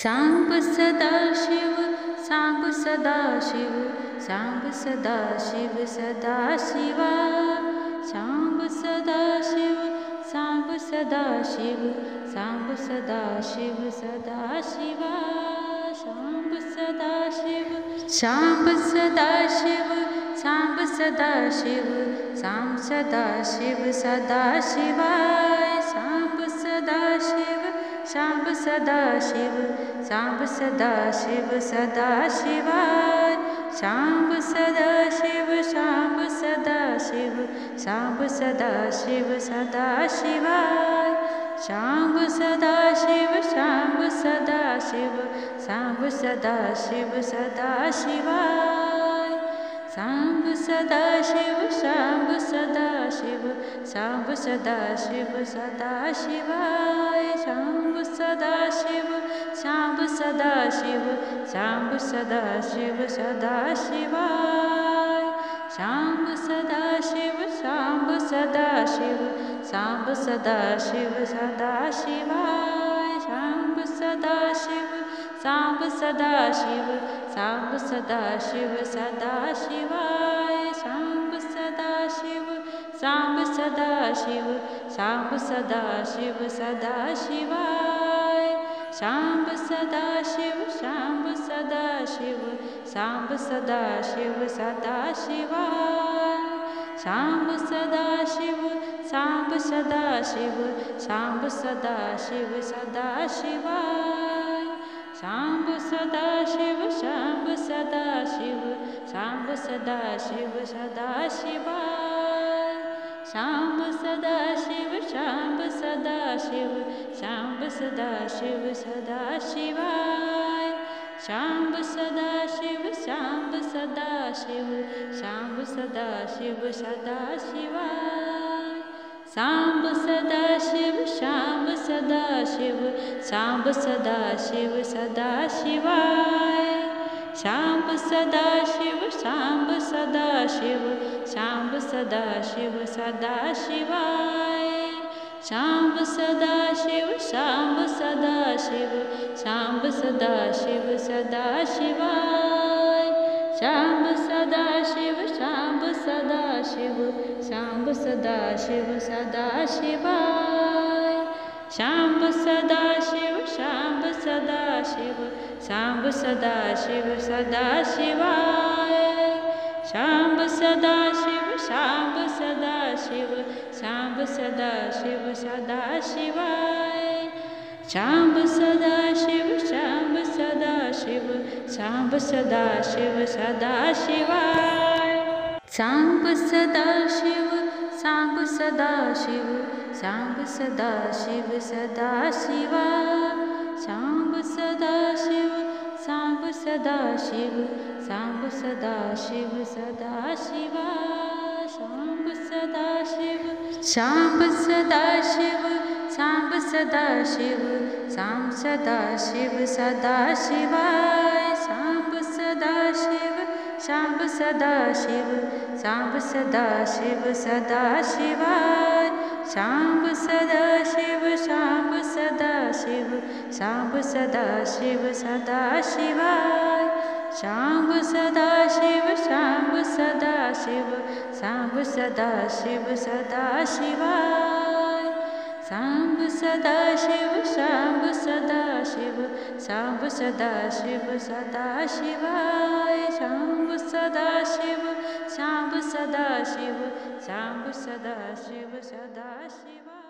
Samba Sadashiv Samba Sadashiv Samba Sadashiv Sadashiva Samba Sadashiv Samba Sadashiv Samba Sadashiv Sadashiva Samba Sadashiv Samba Sadashiv Samba Sadashiv Samba Sadashiv सदाशिवाय Samba Sadashiv Samba Sadashiv Samba Sadashiv सदाशिवाय Samba Sadashiv Samba Sadashiv Samba Sadashiv सदाशिवाय Samba Sadashiv Samba Sadashiv Samba Sadashiv सदाशिवाय Samba Sadashiv Samba Sadashiv Samba Sadashiv सदाशिवाय Samba Sadashiv Samba Sadashiv Samba Sadashiv सदाशिवाय Samba Sadashiv Samba Sadashiv Samba Sadashiv सदाशिवाय Samba Sadashiv Samba Sadashiv Samba Sadashiv सदाशिवाय Samba Sadashiv Samba Sadashiv Samba Sadashiv सदाशिवाय Samba Sadashiv Samba Sadashiv Samba Sadashiv सदाशिवाय Samba Sadashiv Samba Sadashiv Samba Sadashiv सदाशिवाय Samba Sadashiv Samba Sadashiv Samba Sadashiv सदाशिवाय Samba Sadashiv Samba Sadashiv Samba Sadashiv सदाशिवाय Samba Sadashiv Samba Sadashiv Samba Sadashiv सदाशिवाय Samba Sadashiv Samba Sadashiv Samba Sadashiv सदाशिवाय Samba Sadashiv Samba Sadashiv Samba Sadashiv सदाशिवाय Samba Sadashiv Samba Sadashiv Samba Sadashiv सदाशिवाय Samba Sadashiv Samba Sadashiv Samba Sadashiv सदाशिवाय Samba Sadashiv Samba Sadashiv Samba Sadashiv सदाशिवाय Samba Sadashiv Samba Sadashiv Samba Sadashiv सदाशिवाय Samba Sadashiv Samba Sadashiv Samba Sadashiv सदाशिवाय Samba Sadashiv Samba Sadashiv Samba Sadashiv Sadashiva Samba Sadashiv Samba Sadashiv Samba Sadashiv Sadashiva Samba Sadashiv Samba Sadashiv Samba Sadashiv Samba Sadashiv सदाशिवाय Samba Sadashiv Samba Sadashiv Samba Sadashiv सदाशिवाय Samba Sadashiv Samba Sadashiv Samba Sadashiv सदाशिवाय Samba Sadashiv Samba Sadashiv Samba Sadashiv सदाशिवाय Samba Sadashiv Samba Sadashiv Samba Sadashiv सदाशिवाय Samba Sadashiv Samba Sadashiv Samba Sadashiv Sadashiva